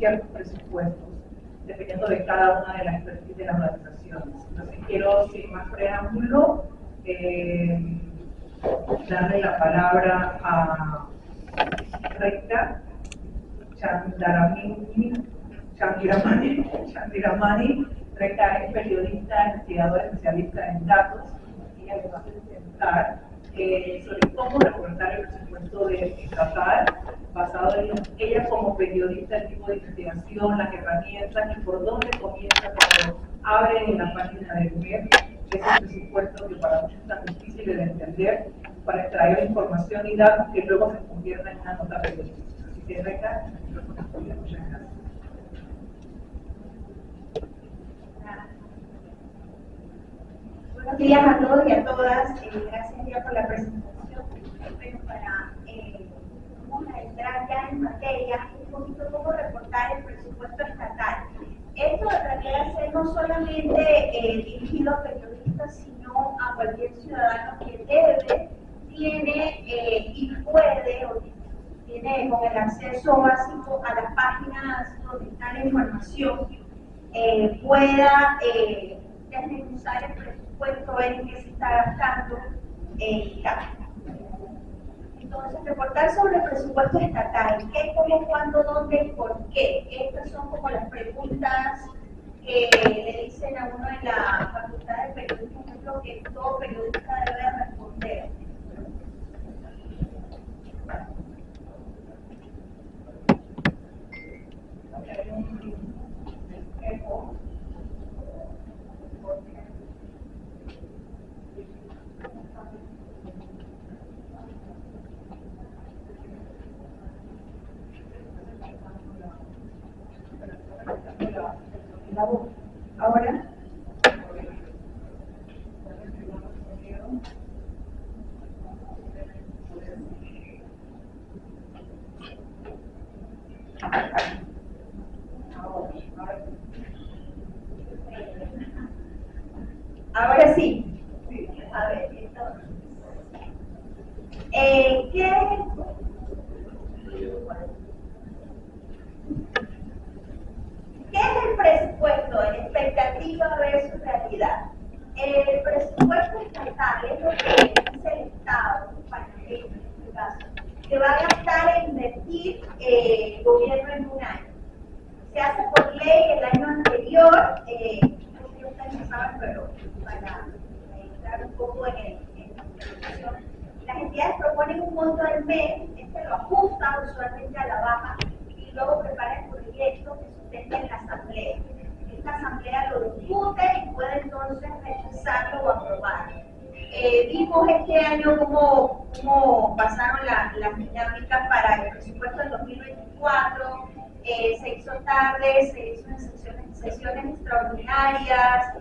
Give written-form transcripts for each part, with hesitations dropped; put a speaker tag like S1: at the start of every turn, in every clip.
S1: ciertos presupuestos, dependiendo de cada una de las organizaciones. Entonces quiero, sin más preámbulo, darle la palabra a Rekha Chandiramani. Rekha es periodista, investigadora especialista en datos. Ella les va a presentar sobre cómo reportar el presupuesto estatal, basado en ella como periodista, el tipo de investigación, las herramientas y por dónde comienza cuando abren en la página del web ese presupuesto que para muchos es tan difícil de entender, para extraer información y datos que luego se convierta en una nota periodística. Así que, Rekha, muchas gracias.
S2: Buenos días a todos y a todas. Gracias ya por la presentación. Pero para entrar ya en materia, un poquito cómo reportar el presupuesto estatal. Esto debería ser no solamente dirigido a periodistas, sino a cualquier ciudadano que debe, tiene y puede, o tiene con el acceso básico a las páginas donde está la información, pueda desmenuzar el presupuesto, ver en qué se está gastando y tal. Entonces, reportar sobre el presupuesto estatal, qué, cómo, cuándo, dónde y por qué. Estas son como las preguntas que le dicen a uno en la Facultad de Periodismo, que es lo que todo periodista debe responder. Ahora. Ahora sí. A ver, entonces. ¿Qué es el presupuesto? Expectativa versus realidad. El presupuesto estatal es lo que dice el Estado, en este caso, que va a gastar en invertir el gobierno en un año. Se hace por ley el año anterior, no sé si ustedes saben, pero para entrar un poco en la información, las entidades proponen un monto al mes, lo ajustan usualmente a la baja y luego preparan el proyecto que sustenta en la asamblea. Esta asamblea lo discute y puede entonces rechazarlo o aprobarlo. Vimos este año cómo pasaron las dinámicas para el presupuesto del 2024, se hizo tarde, se hizo en sesiones extraordinarias,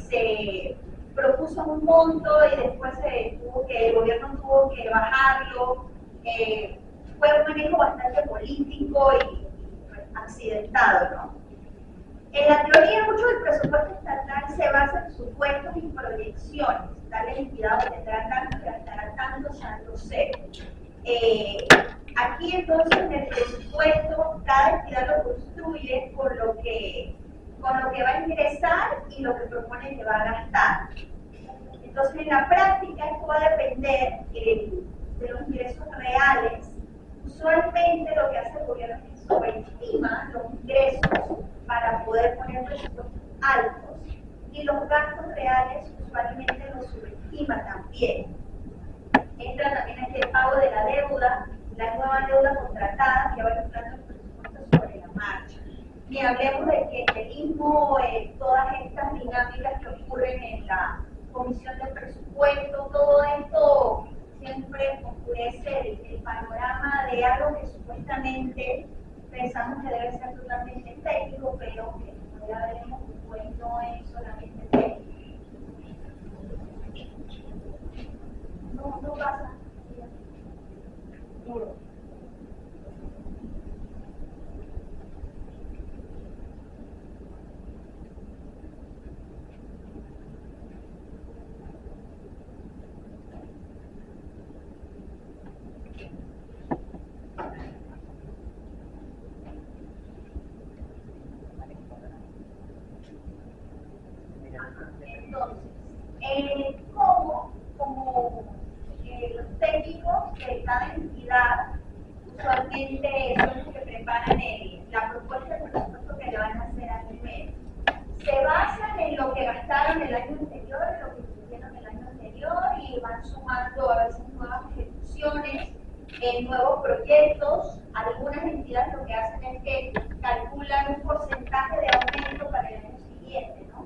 S2: se propuso un monto y después el gobierno tuvo que bajarlo. Fue un manejo bastante político y accidentado, ¿no? En la teoría, mucho del presupuesto estatal se basa en supuestos y proyecciones. Tal entidad tendrá tanto y gastará tanto, saldo cero. Aquí entonces en el presupuesto cada entidad lo construye con lo que va a ingresar y lo que propone que va a gastar. Entonces en la práctica esto va a depender de los ingresos reales. Usualmente lo que hace el gobierno es que subestima los ingresos para poder poner presupuestos altos y los gastos reales usualmente los subestima también. Entra también aquí el pago de la deuda, la nueva deuda contratada que va ilustrando el presupuesto sobre la marcha. Ni hablemos de que el mismo, todas estas dinámicas que ocurren en la comisión de presupuesto, todo esto siempre oscurece el panorama de algo que supuestamente pensamos que debe ser totalmente técnico, pero que como ya veremos, pues no es solamente técnico. No pasa. Duro. en nuevos proyectos. Algunas entidades lo que hacen es que calculan un porcentaje de aumento para el año siguiente, ¿no?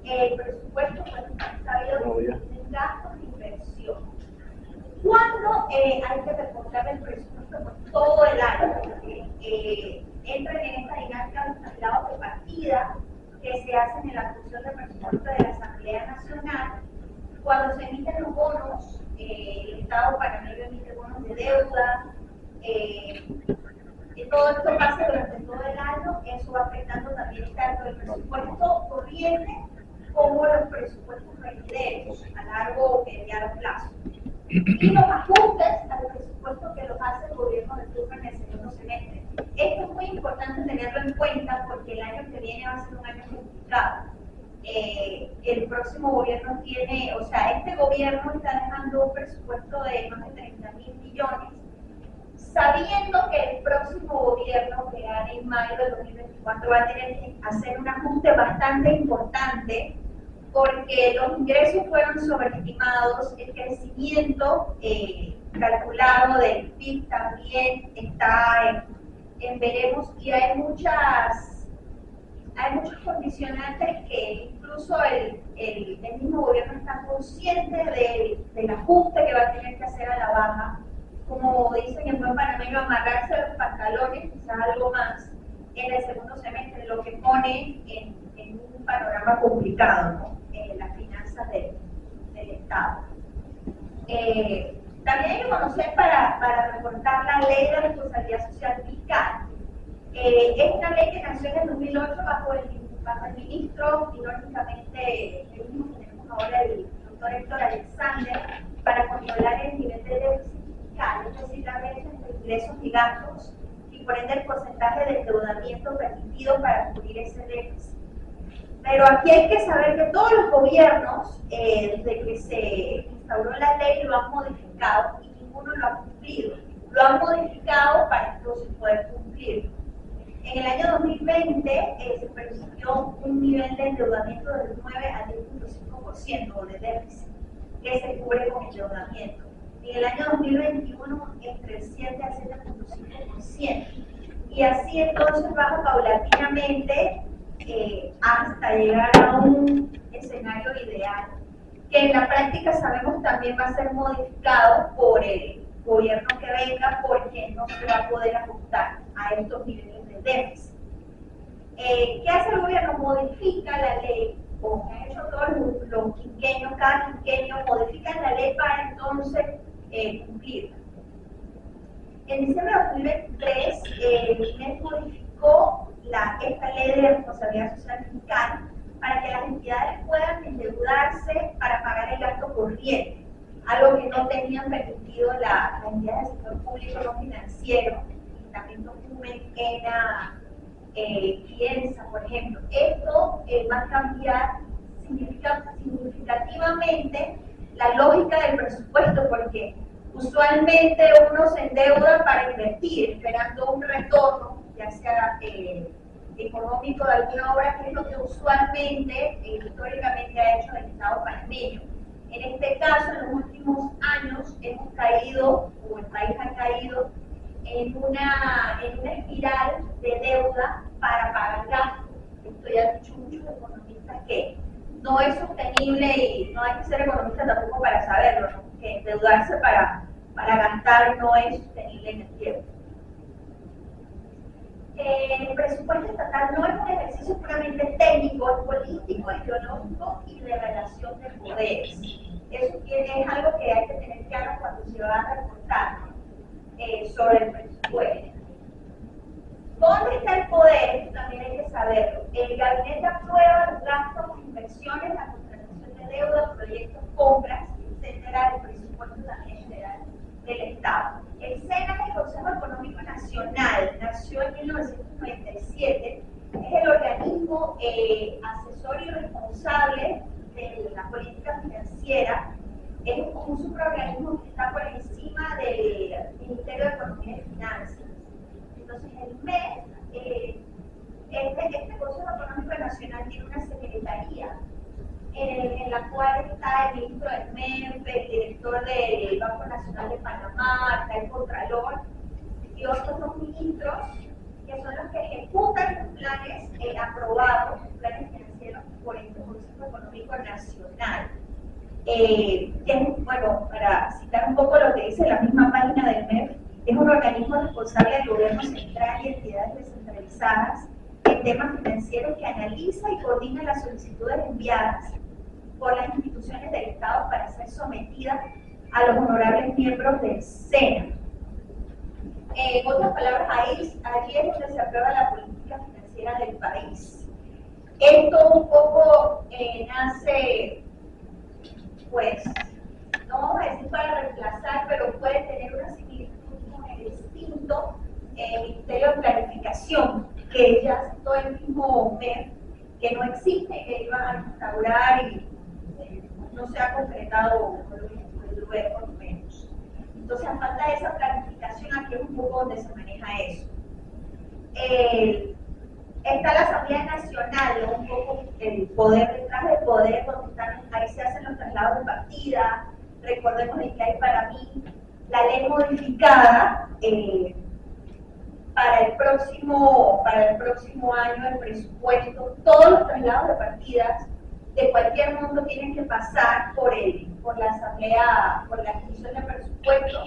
S2: El presupuesto, pues, ha sabido que tienen gastos de inversión. ¿Cuándo hay que reportar el presupuesto? Pues todo el año, porque entran en esta dinámica los traslados de partida que se hacen en la función de presupuesto de la Asamblea Nacional. Cuando se emiten los bonos, el Estado panameño emite bonos de deuda, y todo esto pasa durante todo el año, eso va afectando también tanto el presupuesto corriente como los presupuestos venideros a largo o mediano plazo. Y los ajustes al presupuesto que los hace el gobierno de turno en el segundo semestre. Esto es muy importante tenerlo en cuenta porque el año que viene va a ser un año complicado. El próximo gobierno tiene, o sea, este gobierno está dejando un presupuesto de más de 30.000 millones, sabiendo que el próximo gobierno, que gane en mayo de 2024, va a tener que hacer un ajuste bastante importante porque los ingresos fueron sobreestimados, el crecimiento calculado del PIB también está en veremos, y hay muchos condicionantes que incluso el mismo gobierno está consciente del ajuste que va a tener que hacer a la baja. Como dicen en buen panameño, amarrarse los pantalones, quizás algo más, en el segundo semestre, lo que pone en un panorama complicado, ¿no? Las finanzas del Estado. También hay que conocer para reportar la ley de responsabilidad social fiscal. Es una ley que nació en el 2008 bajo el ministro, irónicamente el mismo que tenemos ahora, el doctor Héctor Alexander, para controlar el nivel de déficit fiscal, es decir, la brecha entre ingresos y gastos, y por ende el porcentaje de endeudamiento permitido para cubrir ese déficit. Pero aquí hay que saber que todos los gobiernos, desde que se instauró la ley, lo han modificado y ninguno lo ha cumplido. Lo han modificado para entonces poder cumplirlo. En el año 2020 se percibió un nivel de endeudamiento del 9 al 10.5% de déficit, que se cubre con endeudamiento. En el año 2021 entre el 7 al 7.5%. Y así entonces baja paulatinamente hasta llegar a un escenario ideal, que en la práctica sabemos también va a ser modificado por el gobierno que venga, porque no se va a poder ajustar a estos niveles de déficit. ¿Qué hace el gobierno? Modifica la ley, como han hecho todos los quinquenios, cada quinquenio modifican la ley para entonces cumplirla. En diciembre de 2023, el INE modificó esta ley de responsabilidad social fiscal para que las entidades puedan endeudarse para pagar el gasto corriente, algo que no tenían permitido las entidades del sector público no financiero, y también Document, ENA, Piensa, por ejemplo. Esto va a cambiar significativamente la lógica del presupuesto, porque usualmente uno se endeuda para invertir, esperando un retorno, ya sea económico de alguna obra, que es lo que usualmente, históricamente ha hecho el Estado panameño. En este caso, en los últimos años, hemos caído, o el país ha caído, en una espiral de deuda para pagar gastos. Esto ya han dicho muchos economistas que no es sostenible, y no hay que ser economista tampoco para saberlo, ¿no? Que endeudarse para gastar no es sostenible en el tiempo. El presupuesto estatal no es un ejercicio puramente técnico, es político, ideológico y de relación de poderes. Eso es algo que hay que tener claro cuando se va a reportar sobre el presupuesto. ¿Dónde está el poder? Esto también hay que saberlo. El gabinete aprueba los gastos, inversiones, la contratación de deuda, proyectos, compras, etcétera, el presupuesto también general del Estado. El SENA, el Consejo Económico Nacional, nació en 1997, es el organismo asesor y responsable de la política financiera. Es un supraorganismo que está por encima del Ministerio de Economía y Finanzas. Entonces, el MES, este Consejo Económico Nacional tiene una secretaría en la cual está el ministro del MEF, el director del Banco Nacional de Panamá, está el Contralor y otros dos ministros que son los que ejecutan los planes aprobados, los planes financieros por el Consejo Económico Nacional. Bueno, para citar un poco lo que dice la misma página del MEF, es un organismo responsable del gobierno central y entidades descentralizadas en temas financieros que analiza y coordina las solicitudes enviadas por las instituciones del Estado para ser sometidas a los honorables miembros del SENA. En otras palabras, allí es donde se aprueba la política financiera del país. Esto un poco nace, pues, no vamos a decir para reemplazar, pero puede tener una similitud con el distinto Ministerio de Planificación, que ya citó el mismo MEF, que no existe, que iban a instaurar y no se ha concretado luego, por lo menos. Entonces, a falta de esa planificación, aquí es un poco donde se maneja eso. Está la Asamblea Nacional, ¿no? Un poco el poder detrás del poder, donde ahí se hacen los traslados de partida. Recordemos que hay para mí la ley modificada para el próximo año, el presupuesto, todos los traslados de partidas de cualquier mundo tienen que pasar por la Asamblea, por la Comisión de Presupuesto,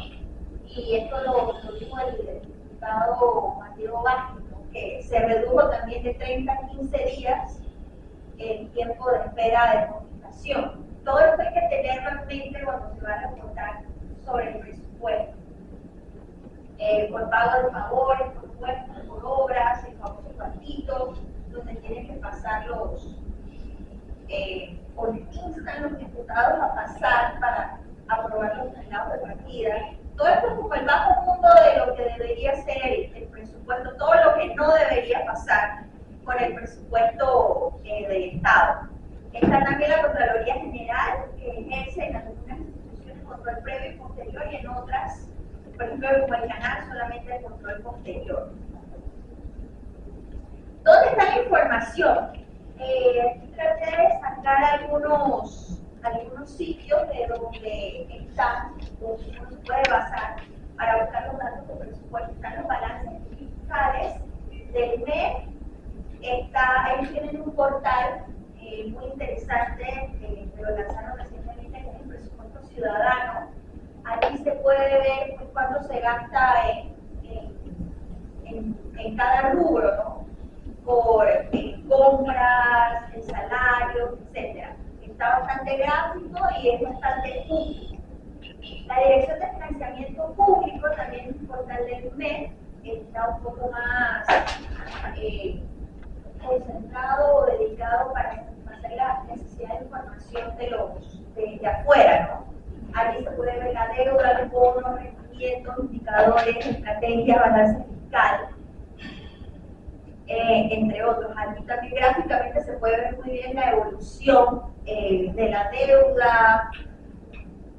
S2: y esto lo dijo el diputado Mateo Vázquez, ¿no? Que se redujo también de 30 a 15 días el tiempo de espera de comunicación. Todo esto hay que tenerlo en mente cuando se va a reportar sobre el presupuesto. Por pago de favores, por puestos, por obras, el famoso cuartito, donde tienen que pasar o instan los diputados a pasar para aprobar los traslados de partida. Todo esto es como el bajo mundo de lo que debería ser el presupuesto, todo lo que no debería pasar con el presupuesto del Estado. Está también la Contraloría General, que ejerce en algunas instituciones control previo y posterior, y en otras, por ejemplo, como el canal, solamente el control posterior. ¿Dónde está la información? Traté de sacar algunos sitios de donde están, donde uno se puede basar para buscar los datos de presupuesto. Están los balances fiscales del MEF. Ellos tienen un portal muy interesante, que lo lanzaron recientemente, que es el presupuesto ciudadano. Aquí se puede ver pues, cuánto se gasta en cada rubro, ¿no? Por compras, el salario, etc. Está bastante gráfico y es bastante útil. La Dirección de Financiamiento Público, también es un portal del MEF, está un poco más concentrado o dedicado para satisfacer la necesidad de información de afuera, ¿no? Allí se puede ver la deuda, los bonos, rendimientos, indicadores, estrategias, balance fiscal, entre otros. Aquí también gráficamente se puede ver muy bien la evolución de la deuda,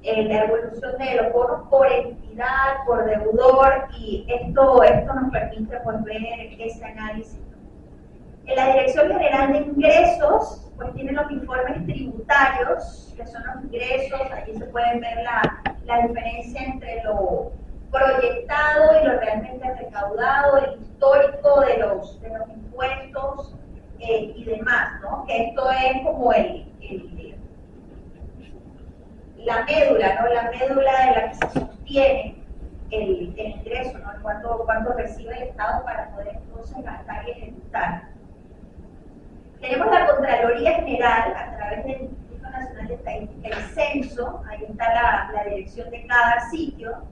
S2: la evolución de los bonos por entidad, por deudor, y esto nos permite pues, ver ese análisis. En la Dirección General de Ingresos, pues tienen los informes tributarios, que son los ingresos. Aquí se pueden ver la diferencia entre lo proyectado y lo realmente recaudado, el histórico de los impuestos y demás, ¿no? Que esto es como la médula, ¿no? La médula de la que se sostiene el ingreso, ¿no? Cuánto recibe el Estado para poder entonces gastar y ejecutar. Tenemos la Contraloría General a través del Instituto Nacional de Estadística y Censo. Ahí está la dirección de cada sitio,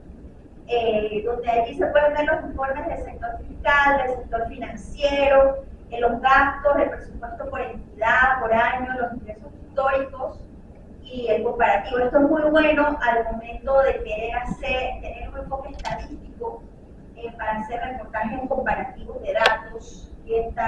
S2: donde allí se pueden ver los informes del sector fiscal, del sector financiero, los gastos, el presupuesto por entidad, por año, los ingresos históricos y el comparativo. Esto es muy bueno al momento de querer tener un enfoque estadístico para hacer reportajes comparativos de datos y estar